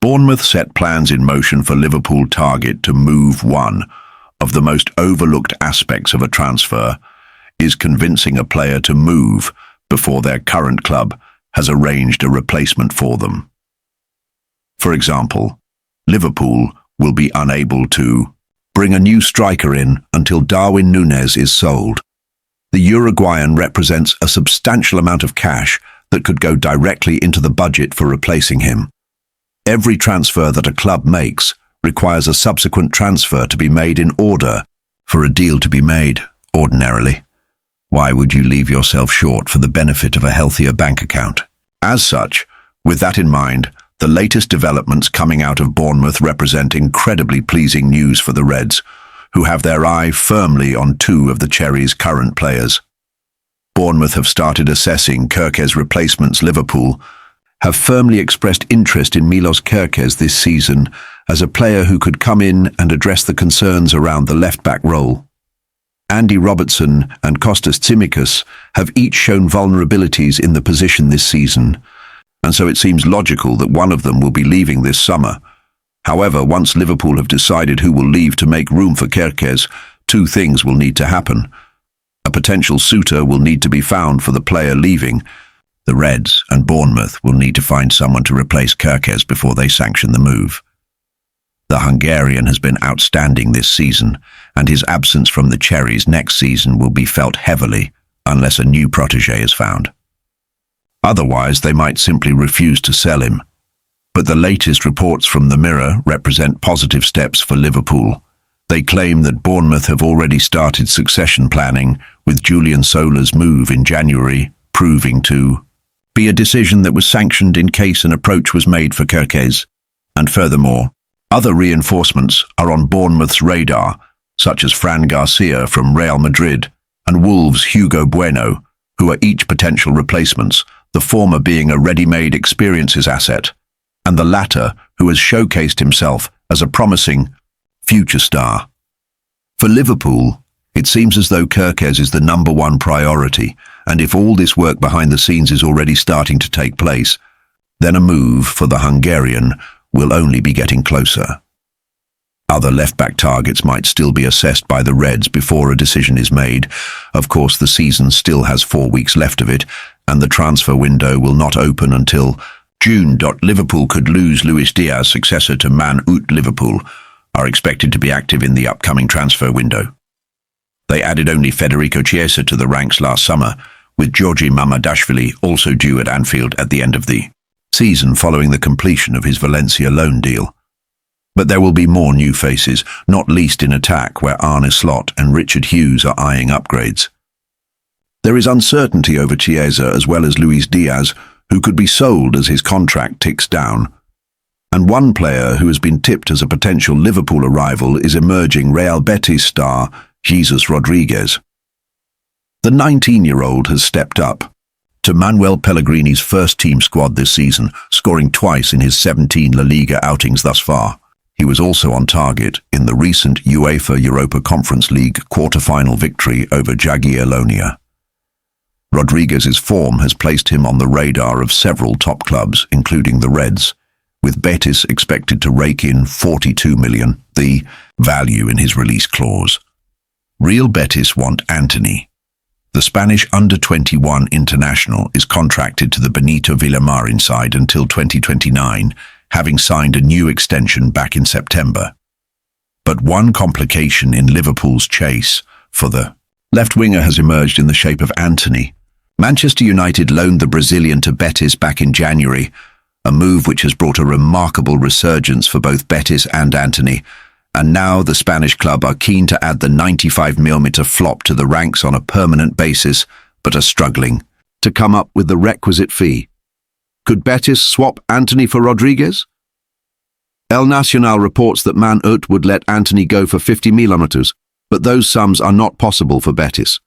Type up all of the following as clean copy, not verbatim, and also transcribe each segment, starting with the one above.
Bournemouth set plans in motion for Liverpool target to move. One of the most overlooked aspects of a transfer is convincing a player to move before their current club has arranged a replacement for them. For example, Liverpool will be unable to bring a new striker in until Darwin Núñez is sold. The Uruguayan represents a substantial amount of cash that could go directly into the budget for replacing him. Every transfer that a club makes requires a subsequent transfer to be made in order for a deal to be made, ordinarily. Why would you leave yourself short for the benefit of a healthier bank account? As such, with that in mind, the latest developments coming out of Bournemouth represent incredibly pleasing news for the Reds, who have their eye firmly on two of the Cherries' current players. Bournemouth have started assessing Kerkez replacements. Liverpool have firmly expressed interest in Milos Kerkez this season as a player who could come in and address the concerns around the left-back role. Andy Robertson and Kostas Tsimikas have each shown vulnerabilities in the position this season, and so it seems logical that one of them will be leaving this summer. However, once Liverpool have decided who will leave to make room for Kerkez, two things will need to happen. A potential suitor will need to be found for the player leaving. The Reds and Bournemouth will need to find someone to replace Kerkez before they sanction the move. The Hungarian has been outstanding this season, and his absence from the Cherries next season will be felt heavily unless a new protégé is found. Otherwise, they might simply refuse to sell him. But the latest reports from the Mirror represent positive steps for Liverpool. They claim that Bournemouth have already started succession planning, with Julian Sola's move in January proving to be a decision that was sanctioned in case an approach was made for Kerkez. And furthermore, other reinforcements are on Bournemouth's radar, such as Fran Garcia from Real Madrid and Wolves' Hugo Bueno, who are each potential replacements, the former being a ready-made experiences asset, and the latter who has showcased himself as a promising future star. For Liverpool, it seems as though Kerkez is the number one priority, and if all this work behind the scenes is already starting to take place, then a move for the Hungarian will only be getting closer. Other left-back targets might still be assessed by the Reds before a decision is made. Of course, the season still has 4 weeks left of it, and the transfer window will not open until June. Liverpool could lose Luis Diaz, successor to Man Ut. Liverpool are expected to be active in the upcoming transfer window. They added only Federico Chiesa to the ranks last summer, with Georgi Mamadashvili also due at Anfield at the end of the season following the completion of his Valencia loan deal. But there will be more new faces, not least in attack, where Arne Slot and Richard Hughes are eyeing upgrades. There is uncertainty over Chiesa as well as Luis Diaz, who could be sold as his contract ticks down. And one player who has been tipped as a potential Liverpool arrival is emerging Real Betis star Jesus Rodriguez. The 19-year-old has stepped up to Manuel Pellegrini's first-team squad this season, scoring twice in his 17 La Liga outings thus far. He was also on target in the recent UEFA Europa Conference League quarter-final victory over Jagiellonia. Rodriguez's form has placed him on the radar of several top clubs, including the Reds, with Betis expected to rake in 42 million, the value in his release clause. Real Betis want Antony. The Spanish under-21 international is contracted to the Benito Villamarín side until 2029, having signed a new extension back in September. But one complication in Liverpool's chase for the left winger has emerged in the shape of Antony. Manchester United loaned the Brazilian to Betis back in January, a move which has brought a remarkable resurgence for both Betis and Antony, and now the Spanish club are keen to add the 95mm flop to the ranks on a permanent basis, but are struggling to come up with the requisite fee. Could Betis swap Antony for Rodriguez? El Nacional reports that Man Ut would let Antony go for 50mm, but those sums are not possible for Betis.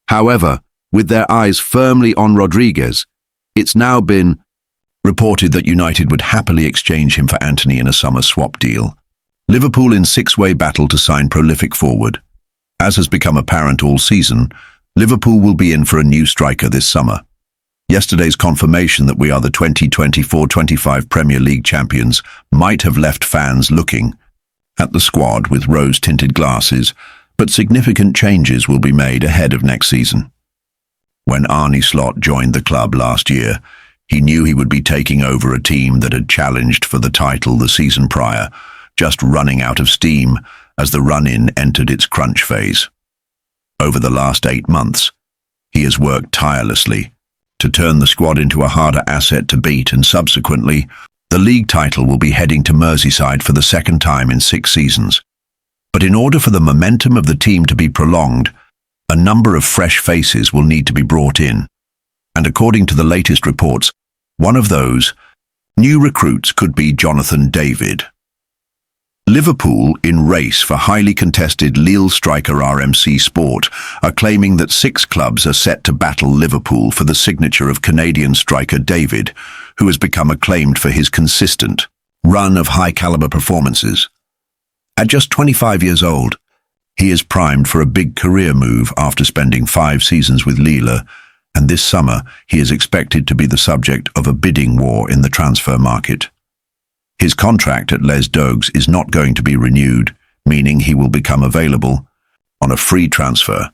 However, with their eyes firmly on Rodriguez, it's now been reported that United would happily exchange him for Antony in a summer swap deal. Liverpool in six-way battle to sign prolific forward. As has become apparent all season, Liverpool will be in for a new striker this summer. Yesterday's confirmation that we are the 2024-25 Premier League champions might have left fans looking at the squad with rose-tinted glasses, but significant changes will be made ahead of next season. When Arne Slot joined the club last year, he knew he would be taking over a team that had challenged for the title the season prior, just running out of steam as the run-in entered its crunch phase. Over the last 8 months, he has worked tirelessly to turn the squad into a harder asset to beat, and subsequently, the league title will be heading to Merseyside for the second time in 6 seasons. But in order for the momentum of the team to be prolonged, a number of fresh faces will need to be brought in. And according to the latest reports, one of those new recruits could be Jonathan David. Liverpool, in race for highly contested Lille striker RMC Sport, are claiming that 6 clubs are set to battle Liverpool for the signature of Canadian striker David, who has become acclaimed for his consistent run of high-caliber performances. At just 25 years old, he is primed for a big career move after spending 5 seasons with Lille, and this summer he is expected to be the subject of a bidding war in the transfer market. His contract at Les Dogues is not going to be renewed, meaning he will become available on a free transfer,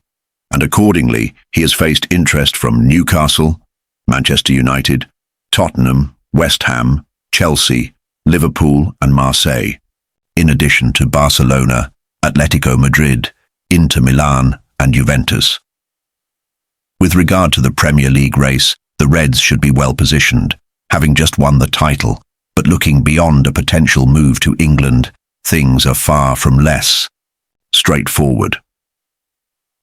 and accordingly he has faced interest from Newcastle, Manchester United, Tottenham, West Ham, Chelsea, Liverpool and Marseille, in addition to Barcelona, Atletico Madrid, Inter Milan and Juventus. With regard to the Premier League race, the Reds should be well positioned, having just won the title. But looking beyond a potential move to England, things are far from less straightforward.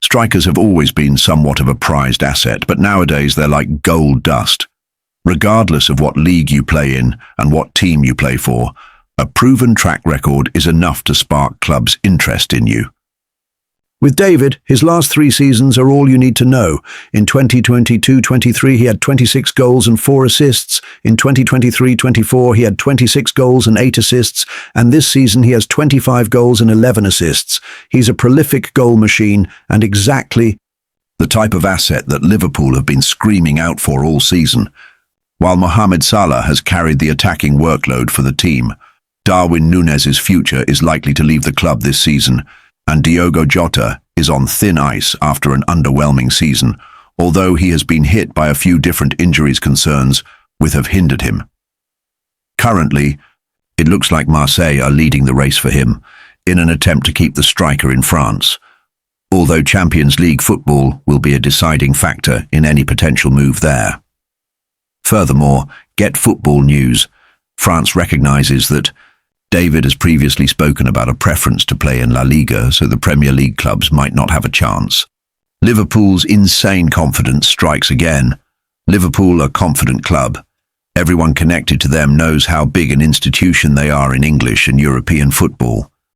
Strikers have always been somewhat of a prized asset, but nowadays they're like gold dust. Regardless of what league you play in and what team you play for, a proven track record is enough to spark clubs' interest in you. With David, his last 3 seasons are all you need to know. In 2022-23 he had 26 goals and 4 assists. In 2023-24 he had 26 goals and 8 assists. And this season he has 25 goals and 11 assists. He's a prolific goal machine and exactly the type of asset that Liverpool have been screaming out for all season. While Mohamed Salah has carried the attacking workload for the team, Darwin Núñez's future is likely to leave the club this season, and Diogo Jota is on thin ice after an underwhelming season, although he has been hit by a few different injuries concerns which have hindered him. Currently, it looks like Marseille are leading the race for him in an attempt to keep the striker in France, although Champions League football will be a deciding factor in any potential move there. Furthermore, Get Football News, France recognizes that David has previously spoken about a preference to play in La Liga, so the Premier League clubs might not have a chance. Liverpool's insane confidence strikes again. Liverpool are a confident club. Everyone connected to them knows how big an institution they are in English and European football.